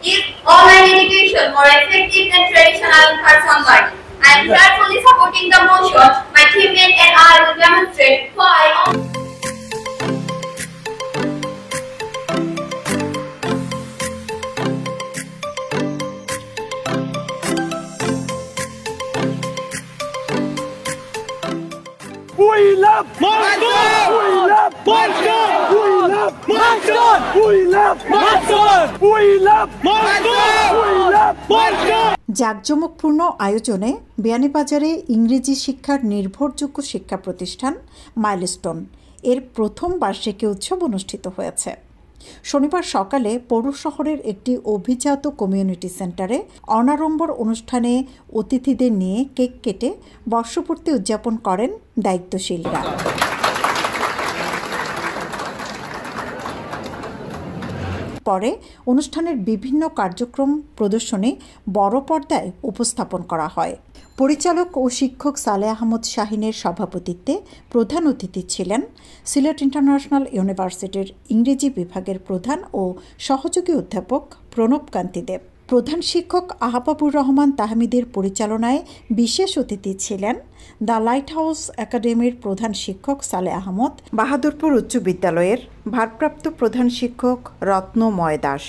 Is online education more effective than traditional in-person learning? I am carefully supporting the motion. My teammate and I will demonstrate why. We love Marston! We love Marston! We love Marston! We love Marston! We love Marston! We love Marston! জাঁকজমকপূর্ণ আয়োজনে বিয়ানীবাজারে ইংরেজি শিক্ষার নির্ভরযোগ্য শিক্ষা প্রতিষ্ঠান milestone এর প্রথম বার্ষিকী উৎসব অনুষ্ঠিত হয়েছে। শনিবার সকালে পৌর শহরের একটি অভিজাত কমিউনিটি সেন্টারে অনাড়ম্বর অনুষ্ঠানে অতিথিদের নিয়ে কেক কেটে বর্ষপূর্তি উদযাপন করেন দায়িত্বশীলরা। পরে অনুষ্ঠানের বিভিন্ন কার্যক্রম প্রদর্শনী বড় পর্দায় উপস্থাপন করা হয়। পরিচালক ও শিক্ষক সালেহ আহমদ শাহিনের সভাপতিত্বে প্রধান অতিথি ছিলেন সিলেট ইন্টারন্যাশনাল ইউনিভার্সিটির ইংরেজি বিভাগের প্রধান ও সহযোগী অধ্যাপক প্রণব কান্তি দেব। প্রধান শিক্ষক আহবাবুর রহমান তাহমিদের পরিচালনায় বিশেষ অতিথি ছিলেন দ্য লাইট হাউস একাডেমির প্রধান শিক্ষক সালেহ আহমদ, বাহাদুরপুর উচ্চ বিদ্যালয়ের ভারপ্রাপ্ত প্রধান শিক্ষক রত্নময় দাস,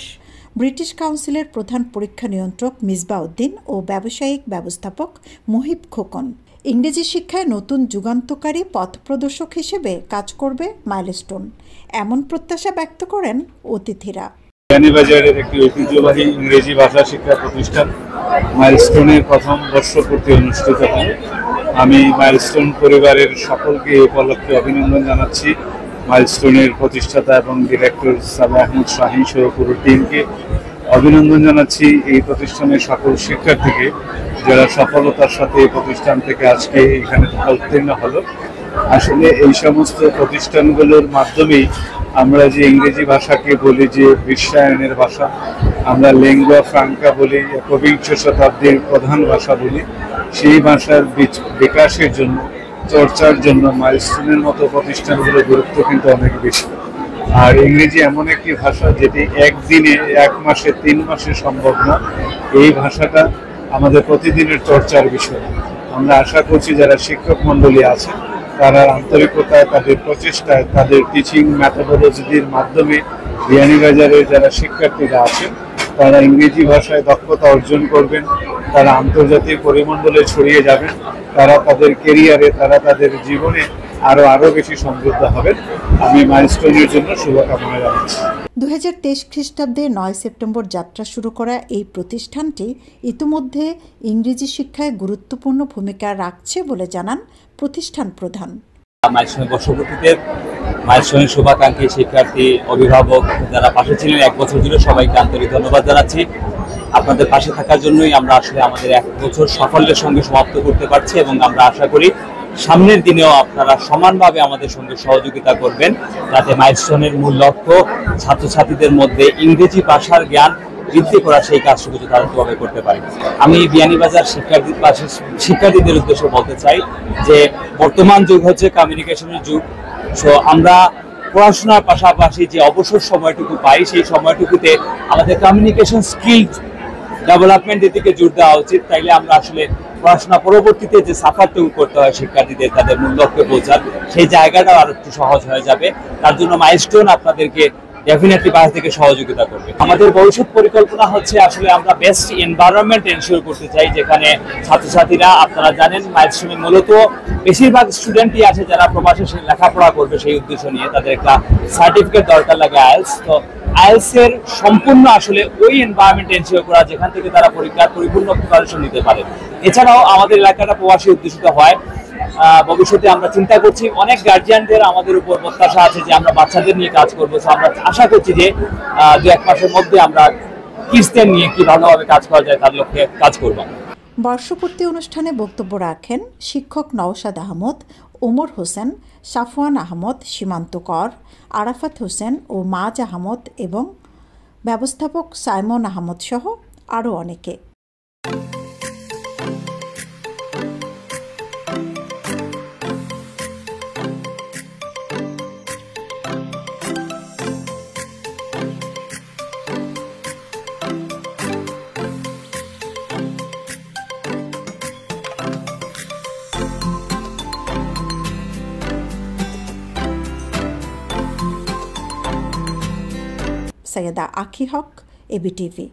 ব্রিটিশ কাউন্সিলের প্রধান পরীক্ষা নিয়ন্ত্রক মিসবাহ উদ্দিন ও ব্যবসায়িক ব্যবস্থাপক মুহিব খোকন। ইংরেজি শিক্ষায় নতুন যুগান্তকারী পথ প্রদর্শক হিসেবে কাজ করবে মাইলস্টোন, এমন প্রত্যাশা ব্যক্ত করেন অতিথিরা। বিয়ানীবাজারের একটি ঐতিহ্যবাহী ইংরেজি ভাষা শিক্ষা প্রতিষ্ঠান মাইলস্টোনের প্রথম বর্ষপূর্তি অনুষ্ঠিত হয়। আমি মাইলস্টোন পরিবারের সকলকে এই উপলক্ষে অভিনন্দন জানাচ্ছি। মাইলস্টোনের প্রতিষ্ঠাতা এবং ডিরেক্টর সালেহ আহমদ শাহিন সহ পুরো টিমকে অভিনন্দন জানাচ্ছি। এই প্রতিষ্ঠানের সকল শিক্ষার্থীকে যারা সফলতার সাথে এই প্রতিষ্ঠান থেকে আজকে এখানে উত্তীর্ণ হলো। আসলে এই সমস্ত প্রতিষ্ঠানগুলোর মাধ্যমেই আমরা যে ইংরেজি ভাষাকে বলি যে বিশ্বায়নের ভাষা, আমরা লিঙ্গুয়া ফ্রাঙ্কা বলি, একবিংশ শতাব্দীর প্রধান ভাষা বলি, সেই ভাষার বিকাশের জন্য, চর্চার জন্য মাইলস্টোনের মতো প্রতিষ্ঠানগুলোর গুরুত্ব কিন্তু অনেক বেশি। আর ইংরেজি এমন একটি ভাষা যেটি একদিনে, এক মাসে, 3 মাসে সম্ভব না। এই ভাষাটা আমাদের প্রতিদিনের চর্চার বিষয়। আমরা আশা করছি যারা শিক্ষক মণ্ডলী আছে তারা আন্তরিকতায়, তাদের প্রচেষ্টায়, তাদের টিচিং মেথোডোলজির মাধ্যমে বিয়ানীবাজারের যারা শিক্ষার্থীরা আছেন তারা ইংরেজি ভাষায় দক্ষতা অর্জন করবেন, তারা আন্তর্জাতিক পরিমণ্ডলে ছড়িয়ে যাবেন, তারা তাদের কেরিয়ারে, তারা তাদের জীবনে আরো বেশি সমৃদ্ধ হবেন। আমি মাইলস্টোনের জন্য শুভকামনা জানাচ্ছি। 2023 খ্রিস্টাব্দে 9 সেপ্টেম্বর যাত্রা শুরু করা এই প্রতিষ্ঠানটি ইতিমধ্যে ইংরেজি শিক্ষায় গুরুত্বপূর্ণ ভূমিকা রাখছে বলে জানান প্রতিষ্ঠান প্রধান। মাইলস্টোনের বর্ষপূর্তিতে মাইলস্টোনের শুভাকাঙ্ক্ষী শিক্ষার্থী, অভিভাবক যারা পাশে ছিলেন 1 বছর জুড়ে সবাইকে আন্তরিক ধন্যবাদ জানাচ্ছি। আপনাদের পাশে থাকার জন্যই আমরা আসলে আমাদের 1 বছর সাফল্যের সঙ্গে সমাপ্ত করতে পারছি এবং আমরা আশা করি সামনের দিনেও আপনারা সমানভাবে আমাদের সঙ্গে সহযোগিতা করবেন, যাতে মাইলস্টোনের মূল লক্ষ্য ছাত্রছাত্রীদের মধ্যে ইংরেজি ভাষার জ্ঞান বৃদ্ধি করা, সেই কাজটুকু যথাযথভাবে করতে পারি। আমি বিয়ানীবাজার শিক্ষার্থীদের উদ্দেশ্যে বলতে চাই যে বর্তমান যুগ হচ্ছে কমিউনিকেশনের যুগ। সো আমরা পড়াশোনার পাশাপাশি যে অবসর সময়টুকু পাই, সেই সময়টুকুতে আমাদের কমিউনিকেশন স্কিল ডেভেলপমেন্টের দিকে জোর দেওয়া উচিত। তাইলে আমরা আসলে পড়াশোনা পরবর্তীতে যে সাফারটুকু করতে হয় শিক্ষার্থীদের তাদের মূল লক্ষ্যে পৌঁছার, সেই জায়গাটাও আরো একটু সহজ হয়ে যাবে। তার জন্য মাইলস্টোন আপনাদেরকে ডেফিনেটলি বাইরে থেকে সহযোগিতা করবে। আমাদের ভবিষ্যৎ পরিকল্পনা হচ্ছে আসলে আমরা বেস্ট এনভায়রনমেন্ট এনশিওর করতে চাই, যেখানে ছাত্রছাত্রীরা, আপনারা জানেন মাইলস্টোনে মূলত বেশিরভাগ স্টুডেন্টই আছে যারা প্রবাসে লেখাপড়া করবে, সেই উদ্দেশ্য নিয়ে তাদের একটা সার্টিফিকেট দরকার লাগে আইএলস। তো আইএলস এর সম্পূর্ণ আসলে ওই এনভায়রনমেন্ট এনশিওর করা যেখান থেকে তারা পরীক্ষার পরিপূর্ণ প্রিপারেশন নিতে পারে। এছাড়াও আমাদের এলাকাটা প্রবাসী অধ্যুষিত হয়। ভবিষ্যতে আমরা চিন্তা করছি, অনেক গার্জিয়ানদের আমাদের উপর প্রত্যাশা আছে যে আমরা বাচ্চাদের নিয়ে কাজ করবো। আমরা আশা করছি যে 2-1 মাসের মধ্যে আমরা কিডসদের নিয়ে কি ভালোভাবে কাজ করা যায় তার লক্ষ্যে কাজ করব। বর্ষপূর্তি অনুষ্ঠানে বক্তব্য রাখেন শিক্ষক নওশাদ আহমদ, ওমর হোসেন, সাফওয়ান আহমদ, সীমান্ত কর, আরাফাত হোসেন ও মাজ আহমদ এবং ব্যবস্থাপক সাইমন আহমদ সহ আরও অনেকে। সৈয়দা আখি হক, এবিটিভি।